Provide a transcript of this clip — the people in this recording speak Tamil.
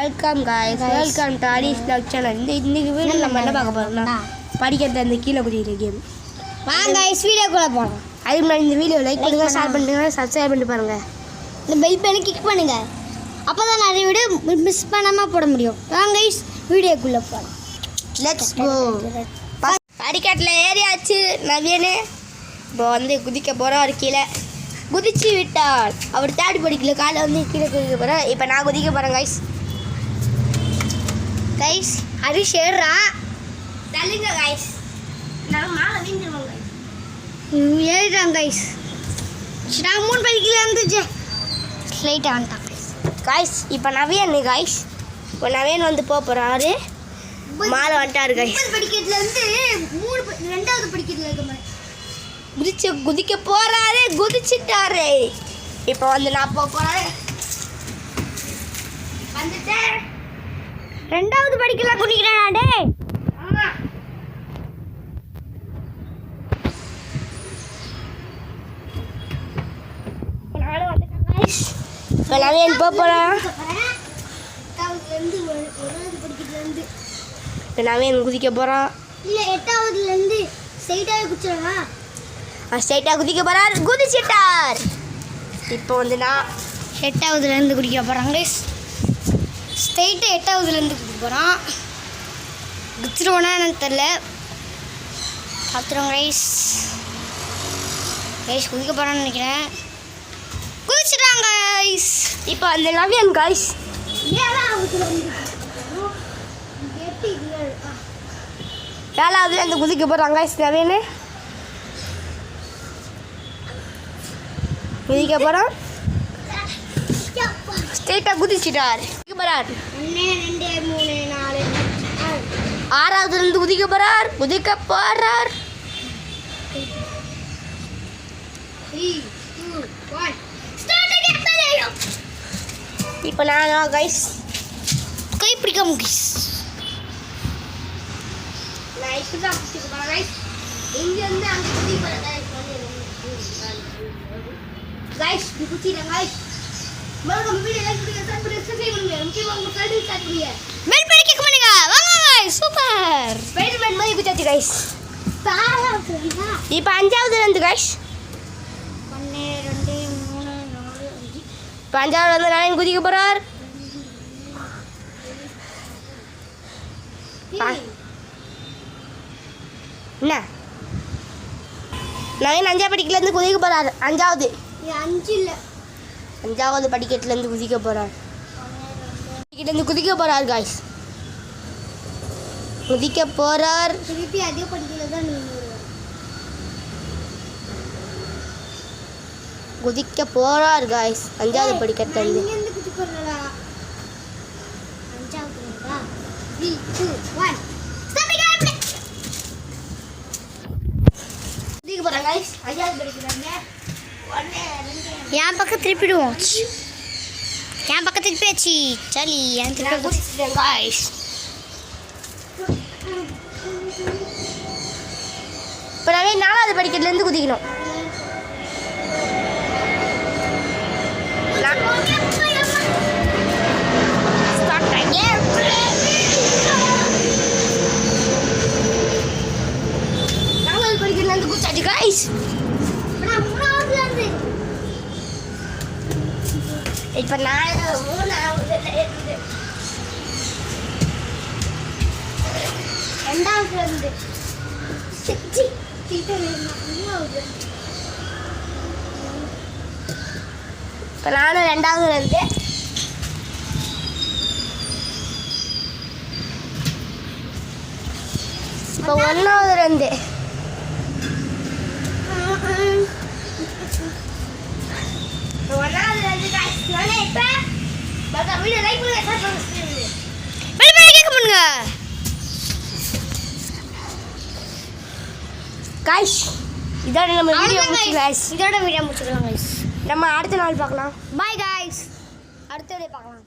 Welcome guys welcome to Aries vlog channel. இன்னைக்கு வீடியோ நம்ம என்ன பார்க்க போறோம்னா படிக்கிறது அந்த கீழே குதிக்கிற கேம். வாங்க गाइस வீடியோக்குள்ள போலாம். அதுக்கு முன்னாடி இந்த வீடியோ லைக் பண்ணுங்க, ஷேர் பண்ணுங்க, சப்ஸ்கிரைப் பண்ணி பாருங்க. இந்த பெல் பட்டனை கிளிக் பண்ணுங்க. அப்பதான் நிறைய வீடியோ மிஸ் பண்ணாம போட முடியும். வாங்க गाइस வீடியோக்குள்ள போலாம். Let's go. படிக்கட்டில் ஏறியாச்சு நவீனே. இப்போ வந்து குதிக்க போகிறோம். ஒரு கீழே குதிச்சு விட்டால் அவர் தேடி படிக்கல காலை வந்து கீழே குதிக்க போகிறேன். இப்போ நான் குதிக்க போகிறேன் கைஸ். கைஸ் ஹரிஷ் ஏறுறா தள்ளுங்க கைஸ். நான் மாலை வீந்துருவோம் கைஸ். ஏறிட்டான் கைஸ். நான் 3 படிக்கல இருந்துச்சு ஸ்லைட்டாக வந்துட்டான் கைஸ். இப்போ நவீன் கைஸ். இப்போ நவீன் வந்து போகிறாரு. மாலை வந்துட்டாரு கைஸ். படிக்கிறதுல இருந்து 2வது படிக்கிறதுல இருக்க குதிக்க போறாரு. குதிச்சிட்டாரு. இப்போ வந்து நான் போறேன். வந்துட்டேன். 2வது படிக்கலாம் குதிக்கிறேன் டேய். ஆமா. நானும் வந்துட்டேன் गाइस. இப்போ நான் போறேன். 8வதுல இருந்து 1வது படிக்கிறதுல இருந்து இப்போ நான் குதிக்க போறான். இல்ல 8வதுல இருந்து ஸ்ட்ரைட்டாவே குதிச்சறா. ஸ்ட்ரைட்டாக குதிக்க போகிறார். குதிச்சிட்டார். இப்போ வந்து நான் 8வதுலேருந்து குதிக்க போகிறாங்க கைஸ். ஸ்ட்ரைட்டாக 8வதுலேருந்து குதிக்க போகிறான். குதிச்சிருவோன்னா எனக்கு தெரில. பார்த்துருவோம் கைஸ். கைஸ் குதிக்க போகிறான்னு நினைக்கிறேன். குதிச்சிட்டாங்க கைஸ். இப்போ அந்த நவீன் கைஸ் 7வதுலேருந்து குதிக்க போகிறாங்க கைஸ். நவீன் குதிக்க போகிறோம். ஸ்ட்ரெயிட்டாக குதிச்சிட்டார். குதிக்க போகிறார். 1 2 3 4 6வதுலேருந்து குதிக்க போகிறார். குதிக்க போகிறார். 3 2 1 ஸ்டார்ட் அகைன். இப்போ நான் கைஸ் கை பிடிக்காம கைஸ். நான் இப்போ தான் குதிக்க போகிறேன் கைஸ். இங்கேருந்து அங்கே குதிக்க போகிறேன் கைஸ். गाइस குதிச்சிட்டேன் गाइस. மறக்காம வீடியோ லைக் பண்ணுங்க, சப்ஸ்கிரைப் பண்ணுங்க. முக்கியமா உங்க ஃப்ரெண்ட்ஸ் ஷேர் பண்ணுங்க. பெல் பட்டனை கிளிக் பண்ணுங்க. வாங்க गाइस சூப்பர். ஸ்பைடர்மேன் மாதிரி குதிச்சாச்சு गाइस. பாருங்க. இப்போ 5வதுலேருந்து गाइस 1 2 3 4 5 இப்போ 5வதுலேருந்து நான் குதிக்க போகிறார். என்ன நான் 5ஆவது படிக்கலேருந்து குதிக்க போகிறார். 5வது 5 இல்ல 5வது படிக்கட்டுலேருந்து குதிக்க போகிறார். படிக்கட்டுலேருந்து குதிக்க போகிறார் गाइस. குதிக்க போகிறார். திருப்பி அதே படிக்கல தான் நீங்க குதிக்க போகிறார் गाइस. 5வது படிக்கட்டுலேருந்து இங்க இருந்து குதி போறடா. 5வது இருக்கா. 3 2 1 ஸ்டார்ட் அகைன். குதிக்க போகிறார் गाइस. 5வது படிக்கட்டுலேருந்து 1 2 என் பக்கம் திருப்பிடுவோம். என் பக்கம் திருப்பியாச்சு. சரி என் திருப்பி குதிச்சிட்டேன் गाइस. இப்போ நான் 4வது படிக்கட்டுலேருந்து குதிக்கணும். Start again. 4வது படிக்கட்டுலேருந்து குதிச்சாச்சு गाइस. நான் 3வதுல இருந்து இப்போ நான் 3வதுல இருந்து 2வதுல இருந்து சிச்சி டீச்சர் நான் இப்போ நானும் 2வதுல இருந்து இப்போ 1வதுல இருந்து வீடியோ லைக் பண்ணுங்க, ஷேர் பண்ணுங்க. பெல் பட்டனை கிளிக் பண்ணுங்க. गाइस இதோட நம்ம வீடியோ முடிச்சு गाइस. இதோட வீடியோ முடிச்சுக்கலாம் गाइस. நம்ம அடுத்த நாள் பார்க்கலாம். By guys. அடுத்த வீடியோ பார்க்கலாம்.